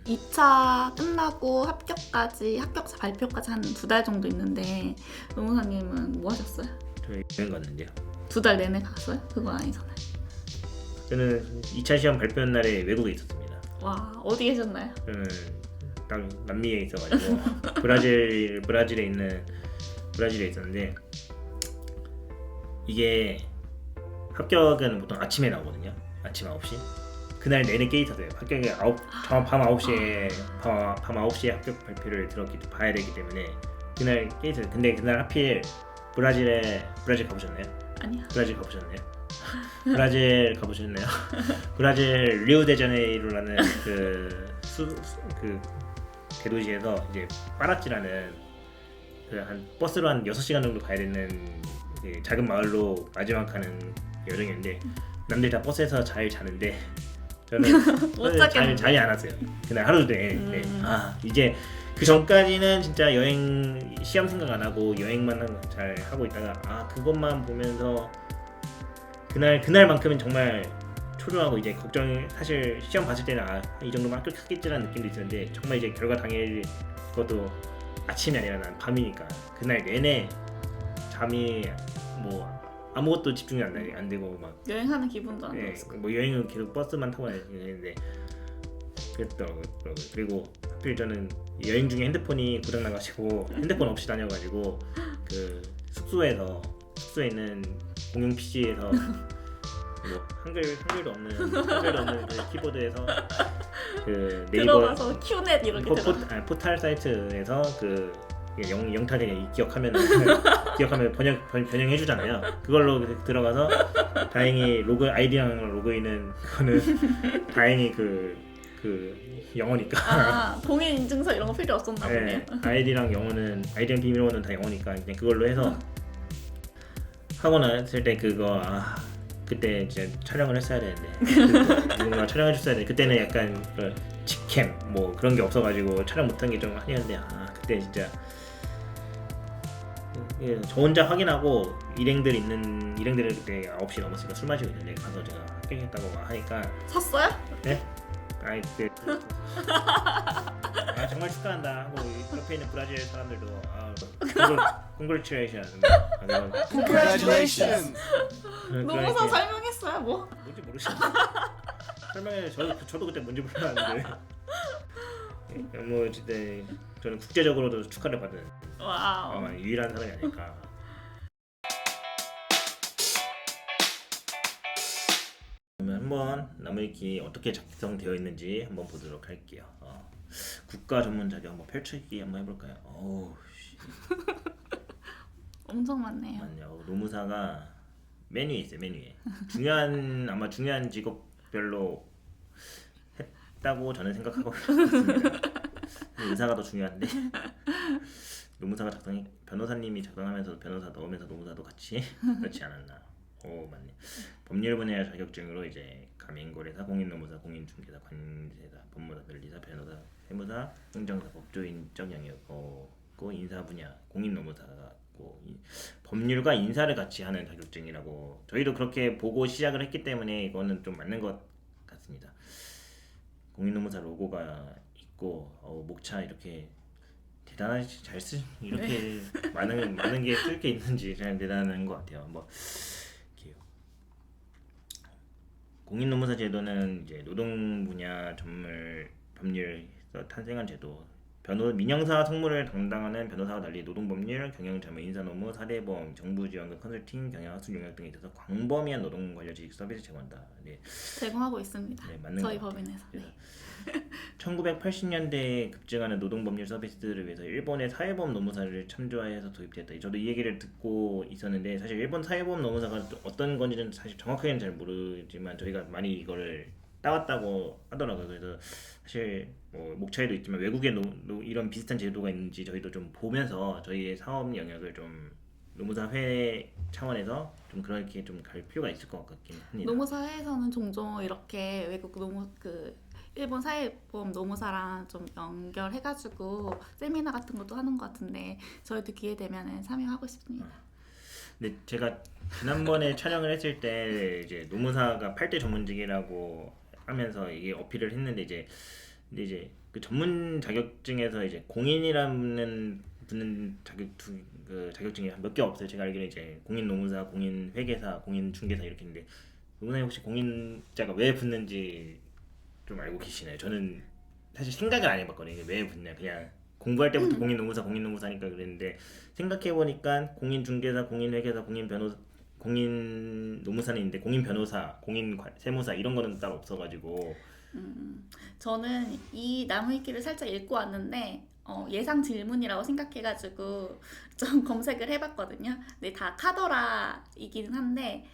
(2차) 끝나고 합격 발표까지 한 2달 정도 있는데 노무사님은 뭐 하셨어요? 저희 여행 갔는데요. 2달 내내 갔어요? 그건 아니잖아요. 저는 2차 시험 발표 날에 외국에 있었습니다. 와, 어디 계셨나요? 저는 딱 남미에 있어가지고 브라질에 있었는데, 이게 합격은 보통 아침에 나오거든요. 아침 9시. 그날 내내 깨 있었어요. 합격이 밤 9시에 합격 발표를 봐야 되기 때문에 그날 깨 있었어요. 근데 그날 하필 브라질 가보셨나요? 아니요. 브라질 가보셨나요? 브라질 가보셨나요? 브라질 리우데자네이루라는 그 대도시에서 이제 파라치라는 한 버스로 한 6시간 정도 가야 되는 그 작은 마을로 마지막 가는 여정이었는데, 남들 다 버스에서 잘 자는데 저는 못 잤겠는데. 잠이 안 왔어요. 그날 하루 종일. 네. 이제 그 전까지는 진짜 여행 시험 생각 안 하고 여행만 잘 하고 있다가 그것만 보면서 그날만큼은 정말 초조하고, 이제 사실 시험 봤을 때는 이 정도면 합격하겠지라는 느낌도 있었는데, 정말 이제 결과 당일, 그것도 아침이 아니라 난 밤이니까 그날 내내 잠이 아무것도 집중이 안 되고 막 여행하는 기분도 안 들었을 뭐 여행은 계속 버스만 타고 다니는데 그랬더라고요. 그리고 하필 저는 여행 중에 핸드폰이 고장 나가지고 핸드폰 없이 다녀가지고 그 숙소에 있는 공용 PC에서 뭐 한글도 없는 그 키보드에서 그 네이버 들어가서 큐넷 이렇게 포탈 사이트에서 그 영탁에 기억하면 번역해 주잖아요. 그걸로 들어가서 다행히 아이디랑 로그인은 그거는 다행히 그 영어니까. 공인 인증서 이런 거 필요 없었나 보네요. 네, 아이디랑 비밀번호는 다 영어니까 그냥 그걸로 해서 하고 났을 때 그때 이제 촬영을 했어야 되는데, 누군가 촬영해 줬어야 돼. 그때는 약간 직캠 뭐 그런 게 없어가지고 촬영 못한 게 좀 한이었는데, 그때 진짜 저 혼자 확인하고 일행들을 그때 9시 넘었으니까 술 마시고 있는데 가서 제가 합격했다고 하니까. 샀어요? 네? 정말 축하한다 하고 옆에 있는 브라질 사람들도 congratulations. Congratulations. 노무사 설명했어요? 뭔지 모르겠어요. 설명해. 저도 그때 뭔지 몰랐는데. 뭐 어쨌든 저는 국제적으로도 축하를 받은 유일한 사람이 아닐까. 그러면 한번 나무위키 어떻게 작성되어 있는지 한번 보도록 할게요. 국가 전문 자료 한번 펼쳐있기 한번 해볼까요? 엄청 많네요. 맞네요. 노무사가 메뉴에 있어요. 메뉴에 아마 중요한 직업별로 했다고 저는 생각하고 있습니다. 의사가 더 중요한데 노무사가 변호사님이 작성하면서 변호사 넣으면서 노무사도 같이 그렇지 않았나. 맞네. 법률 분야 자격증으로 이제 가맹거래사, 공인노무사, 공인중개사, 관세사, 법무사, 변리사, 변호사, 세무사, 행정사, 법조인적 영역고 인사 분야 공인노무사가 있고, 법률과 인사를 같이 하는 자격증이라고 저희도 그렇게 보고 시작을 했기 때문에 이거는 좀 맞는 것 같습니다. 공인노무사 로고가 있고 목차 이렇게 대단하시 잘 쓰 이렇게 많은 게 쓸 게 있는지 잘 대단한 것 같아요. 공인노무사 제도는 이제 노동 분야 전문 법률에서 탄생한 제도. 민영사 성무를 담당하는 변호사와 달리 노동법률, 경영자문, 인사노무, 사대보험, 정부지원금, 컨설팅, 경영학술 용역 등에 있어서 광범위한 노동 관련 지식 서비스 제공한다. 네. 제공하고 있습니다. 네, 맞는 저희 것 같아요. 법인에서. 네. 1980년대에 급증하는 노동법률 서비스를 위해서 일본의 사회보험 노무사를 참조해서 도입됐다. 저도 이 얘기를 듣고 있었는데, 사실 일본 사회보험 노무사가 어떤 건지는 사실 정확하게는 잘 모르지만 저희가 많이 이거를 따왔다고 하더라고요. 그래서 사실 뭐 목차에도 있지만 외국에 이런 비슷한 제도가 있는지 저희도 좀 보면서 저희의 사업 영역을 좀 노무사회 차원에서 좀 그렇게 좀 갈 필요가 있을 것 같긴 합니다. 노무사회에서는 종종 이렇게 외국 일본 사회보험 노무사랑 좀 연결해가지고 세미나 같은 것도 하는 것 같은데 저희도 기회 되면은 참여하고 싶습니다. 근데 제가 지난번에 촬영을 했을 때 이제 노무사가 8대 전문직이라고 하면서 이게 어필을 했는데 이제 근데 이제 그 전문 자격증에서 이제 공인이라는 붙는 그 자격증이 몇 개 없어요. 제가 알기로는 이제 공인 노무사, 공인 회계사, 공인 중개사 이렇게 있는데 노무사님 혹시 공인자가 왜 붙는지 좀 알고 계시나요? 저는 사실 생각을 안 해봤거든요. 이게 왜 붙냐 그냥 공부할 때부터 공인 노무사, 공인 노무사니까 그랬는데 생각해 보니까 공인 중개사, 공인 회계사, 공인 변호사 공인 노무사는 있는데 공인 변호사, 공인 세무사 이런 거는 따로 없어가지고 저는 이 나무위키를 살짝 읽고 왔는데 예상 질문이라고 생각해가지고 좀 검색을 해봤거든요. 근데 다 카더라이기는 한데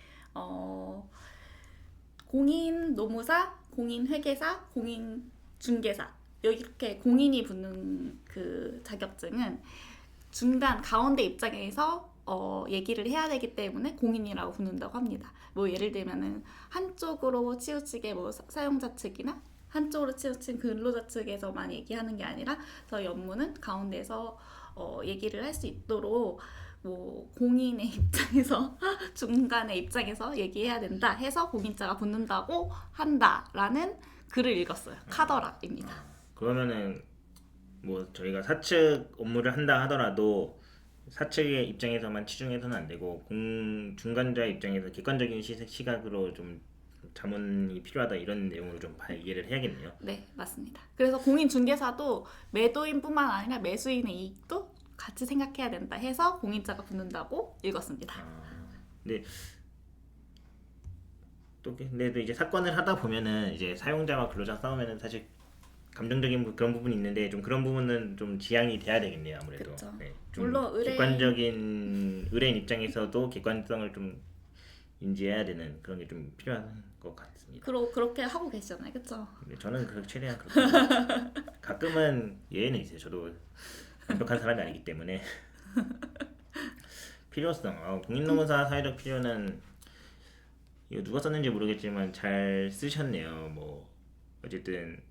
공인 노무사, 공인 회계사, 공인 중개사 이렇게 공인이 붙는 그 자격증은 중간 가운데 입장에서 얘기를 해야 되기 때문에 공인이라고 붙는다고 합니다. 뭐 예를 들면은 한쪽으로 치우치게 뭐 사용자 측이나 한쪽으로 치우친 근로자 측에서만 얘기하는 게 아니라 저희 업무는 가운데서 얘기를 할 수 있도록 뭐 공인의 입장에서 중간의 입장에서 얘기해야 된다 해서 공인자가 붙는다고 한다라는 글을 읽었어요. 카더라입니다. 그러면은 뭐 저희가 사측 업무를 한다 하더라도 사측의 입장에서만 치중해서는 안 되고 중간자 입장에서 객관적인 시각으로 좀 자문이 필요하다 이런 내용으로 좀 이해를 해야겠네요. 네, 맞습니다. 그래서 공인중개사도 매도인뿐만 아니라 매수인의 이익도 같이 생각해야 된다 해서 공인자가 붙는다고 읽었습니다. 근데 근데 또 이제 사건을 하다 보면은 이제 사용자와 근로자 싸우면은 사실 감정적인 그런 부분이 있는데 좀 그런 부분은 좀 지양이 돼야 되겠네요 아무래도. 그쵸. 네, 좀 물론 객관적인 의뢰인 입장에서도 객관성을 좀 인지해야 되는 그런 게 좀 필요한 것 같습니다. 그렇게 하고 계시잖아요, 그렇죠? 근데 저는 최대한 그렇게 합니다. 가끔은 예외는 있어요. 저도 완벽한 사람이 아니기 때문에 필요성. 공인노무사 사회적 필요는 이거 누가 썼는지 모르겠지만 잘 쓰셨네요. 뭐 어쨌든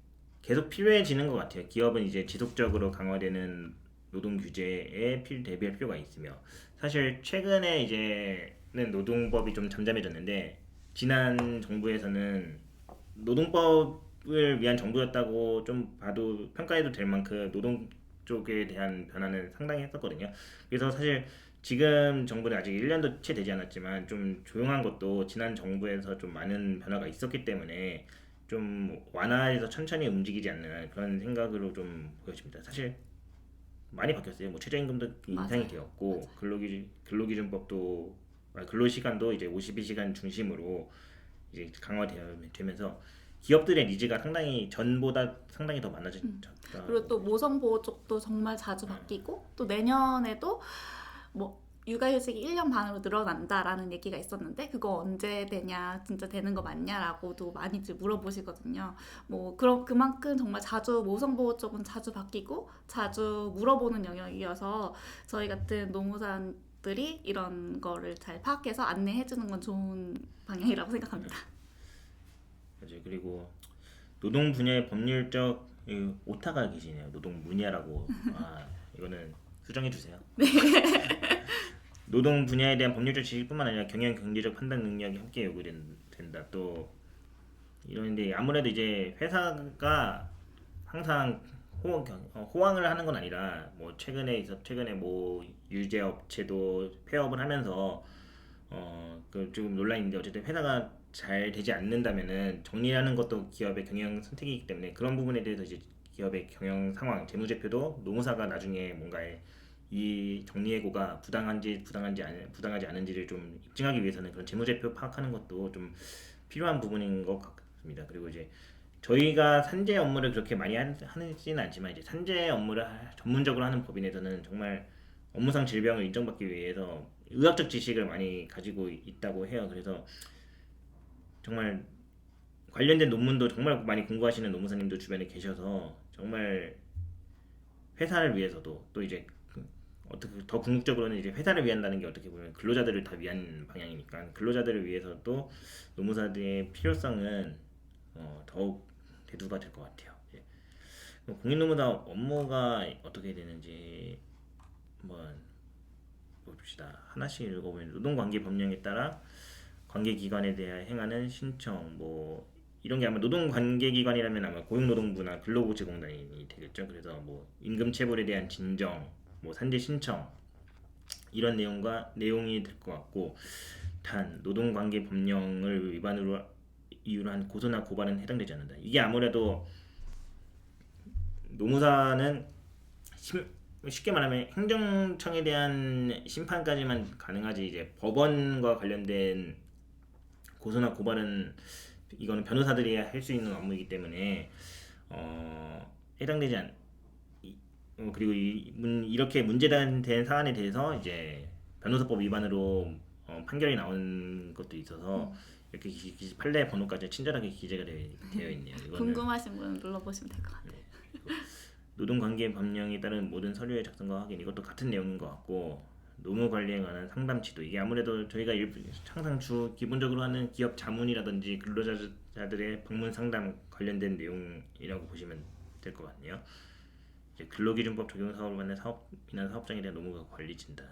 계속 필요해지는 것 같아요. 기업은 이제 지속적으로 강화되는 노동 규제에 대비할 필요가 있으며 사실 최근에 이제는 노동법이 좀 잠잠해졌는데 지난 정부에서는 노동법을 위한 정부였다고 좀 봐도 평가해도 될 만큼 노동 쪽에 대한 변화는 상당히 했었거든요. 그래서 사실 지금 정부는 아직 1년도 채 되지 않았지만 좀 조용한 것도 지난 정부에서 좀 많은 변화가 있었기 때문에 좀 완화해서 천천히 움직이지 않는 그런 생각으로 좀 보여집니다. 사실 많이 바뀌었어요. 뭐 최저임금도 인상이 맞아요. 되었고 근로기준법도 근로시간도 이제 52시간 중심으로 이제 강화되면서 기업들의 니즈가 상당히 전보다 상당히 더 많아졌다. 그리고 또 모성보호 쪽도 정말 자주 바뀌고 또 내년에도 뭐 육아휴직이 1년 반으로 늘어난다라는 얘기가 있었는데 그거 언제 되냐 진짜 되는 거 맞냐라고도 많이들 물어보시거든요. 뭐 그럼 그만큼 정말 자주 모성보호 쪽은 자주 바뀌고 자주 물어보는 영역이어서 저희 같은 노무사들이 이런 거를 잘 파악해서 안내해주는 건 좋은 방향이라고 생각합니다. 맞아요. 그리고 노동 분야의 법률적 오타가 계시네요. 노동 분야라고. 이거는 수정해 주세요. 노동 분야에 대한 법률적 지식뿐만 아니라 경영 경제적 판단 능력이 함께 요구된다. 또 이런데 아무래도 이제 회사가 항상 호황을 하는 건 아니라 뭐 최근에 뭐 유제 업체도 폐업을 하면서 그 좀 논란인데 어쨌든 회사가 잘 되지 않는다면은 정리하는 것도 기업의 경영 선택이기 때문에 그런 부분에 대해서 이제 기업의 경영 상황, 재무제표도 노무사가 나중에 뭔가에 이 정리해고가 부당하지 않은지를 좀 입증하기 위해서는 그런 재무제표 파악하는 것도 좀 필요한 부분인 것 같습니다. 그리고 이제 저희가 산재 업무를 그렇게 많이 하지는 않지만 이제 산재 업무를 전문적으로 하는 법인에서는 정말 업무상 질병을 인정받기 위해서 의학적 지식을 많이 가지고 있다고 해요. 그래서 정말 관련된 논문도 정말 많이 공부하시는 노무사님도 주변에 계셔서 정말 회사를 위해서도 또 이제 어떻게 더 궁극적으로는 이제 회사를 위한다는 게 어떻게 보면 근로자들을 다 위한 방향이니까 근로자들을 위해서도 노무사들의 필요성은 더욱 대두가 될 것 같아요. 예. 그럼 공인노무사 업무가 어떻게 되는지 한번 봅시다. 하나씩 읽어보면 노동관계 법령에 따라 관계기관에 대해 행하는 신청 뭐 이런 게 아마 노동관계기관이라면 아마 고용노동부나 근로복지공단이 되겠죠. 그래서 뭐 임금체불에 대한 진정, 뭐 산재 신청 이런 내용이 될 것 같고 단 노동관계 법령을 위반으로 이유로 한 고소나 고발은 해당되지 않는다. 이게 아무래도 노무사는 쉽게 말하면 행정청에 대한 심판까지만 가능하지 이제 법원과 관련된 고소나 고발은 이거는 변호사들이 할 수 있는 업무이기 때문에 해당되지 않 그리고 이렇게 문제된 사안에 대해서 이제 변호사법 위반으로 판결이 나온 것도 있어서 이렇게 판례 번호까지 친절하게 기재가 되어 있네요. 이거는 궁금하신 분은 눌러보시면 될 것 같아요. 노동관계 법령에 따른 모든 서류의 작성과 확인 이것도 같은 내용인 것 같고 노무관리에 관한 상담 지도 이게 아무래도 저희가 항상 기본적으로 하는 기업 자문이라든지 근로자들의 방문 상담 관련된 내용이라고 보시면 될 것 같네요. 이제 근로기준법 적용 사업을 받는 사업이나 사업장에 대한 노무 관리 진단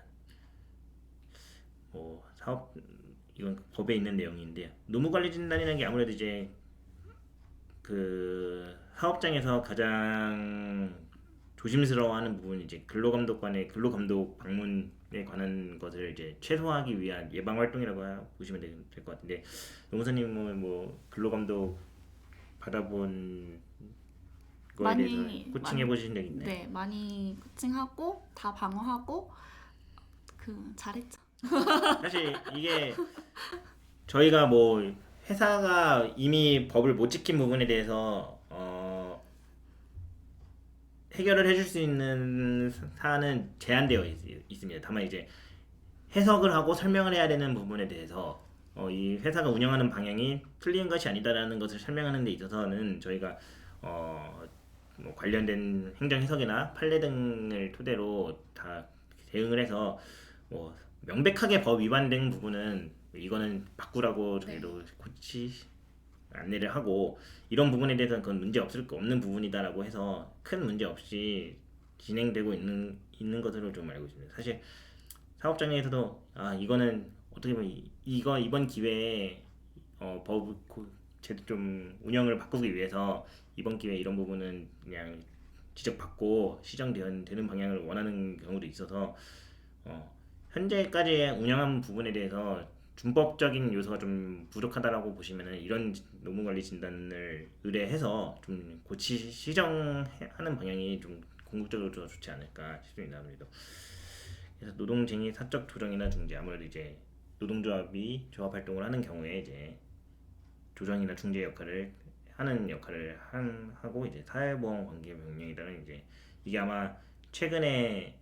사업 이건 법에 있는 내용인데 노무 관리 진단이라는 게 아무래도 이제 그 사업장에서 가장 조심스러워하는 부분이 이제 근로감독관의 근로감독 방문에 관한 것을 이제 최소화하기 위한 예방 활동이라고 보시면 될 것 같은데 노무사님은 뭐 근로감독 받아본 거에 대해서 코칭해 보신 적 있나요? 네, 많이 코칭하고 다 방어하고 잘했죠. 사실 이게 저희가 뭐 회사가 이미 법을 못 지킨 부분에 대해서 해결을 해줄 수 있는 사안은 제한되어 있습니다. 다만 이제 해석을 하고 설명을 해야 되는 부분에 대해서 이 회사가 운영하는 방향이 틀린 것이 아니다라는 것을 설명하는 데 있어서는 저희가 뭐 관련된 행정 해석이나 판례 등을 토대로 다 대응을 해서 뭐 명백하게 법 위반된 부분은 이거는 바꾸라고 저희도 안내를 하고 이런 부분에 대해서는 그건 문제 없는 부분이다라고 해서 큰 문제 없이 진행되고 있는 것으로 좀 알고 있습니다. 사실 사업장에서도 이거는 어떻게 보면 이번 기회에 제도 좀 운영을 바꾸기 위해서 이번 기회에 이런 부분은 그냥 지적받고 시정되는 방향을 원하는 경우도 있어서 현재까지 운영한 부분에 대해서 준법적인 요소가 좀 부족하다라고 보시면은 이런 노무관리 진단을 의뢰해서 좀 시정하는 방향이 좀 궁극적으로 더 좋지 않을까 싶습니다. 아무래도 그래서 노동쟁의 사적 조정이나 중재 아무래도 이제 노동조합이 조합 활동을 하는 경우에 이제 조정이나 중재 역할을 하고 이제 사회보험 관계 명령이라는 이제 이게 아마 최근에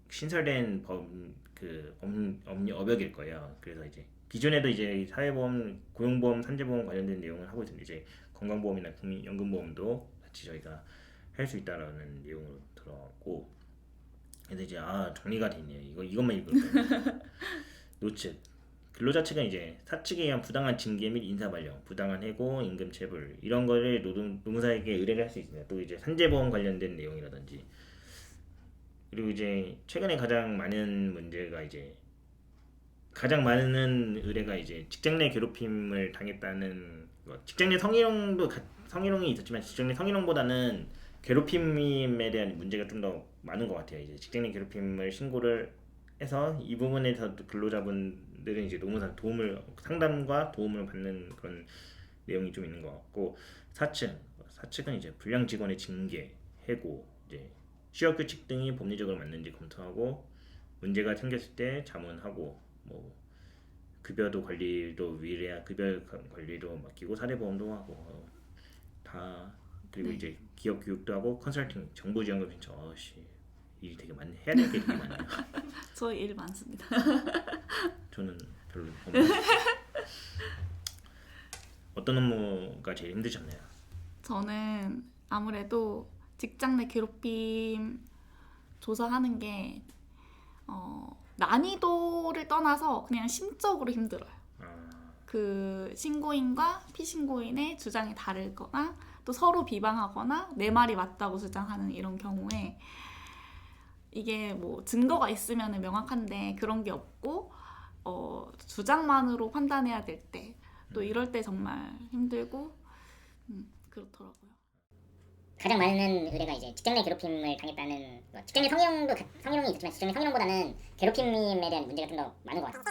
신설된 업역일 거예요. 그래서 이제 기존에도 이제 사회보험, 고용보험, 산재보험 관련된 내용을 하고 있는데 이제 건강보험이나 국민연금보험도 같이 저희가 할 수 있다라는 내용으로 들어갔고 그래서 이제 정리가 됐네요. 이것만 읽을 거예요. 노측 근로자 측은 이제 사측에 의한 부당한 징계 및 인사발령, 부당한 해고, 임금체불 이런 거를 노무사에게 의뢰를 할 수 있습니다. 또 이제 산재보험 관련된 내용이라든지 그리고 이제 최근에 가장 많은 의뢰가 이제 직장 내 괴롭힘을 당했다는 직장 내 성희롱이 있었지만 직장 내 성희롱보다는 괴롭힘에 대한 문제가 좀 더 많은 것 같아요. 이제 직장 내 괴롭힘을 신고를 해서 이 부분에서 근로자분들은 이제 노무사 상담과 도움을 받는 그런 내용이 좀 있는 것 같고 사측은 이제 불량 직원의 징계, 해고, 이제 취업 규칙 등이 법리적으로 맞는지 검토하고 문제가 생겼을 때 자문하고 뭐 급여 관리도 맡기고 사례보험도 하고 그리고 이제 기업 교육도 하고 컨설팅, 정보지원금 신청 일이 되게 많네. 해야 될 게 되게 많네요. 저 일 많습니다. 저는 별로 없는데. 어떤 업무가 제일 힘드셨나요? 저는 아무래도 직장 내 괴롭힘 조사하는 게 난이도를 떠나서 그냥 심적으로 힘들어요. 그 신고인과 피신고인의 주장이 다르거나 또 서로 비방하거나 내 말이 맞다고 주장하는 이런 경우에 이게 뭐 증거가 있으면 명확한데 그런 게 없고 주장만으로 판단해야 될 때 또 이럴 때 정말 힘들고 그렇더라고요. 가장 많은 의뢰가 이제 직장 내 괴롭힘을 당했다는 뭐 직장 내 성희롱이 있었지만 직장 내 성희롱보다는 괴롭힘에 대한 문제가 좀 더 많은 것 같아요.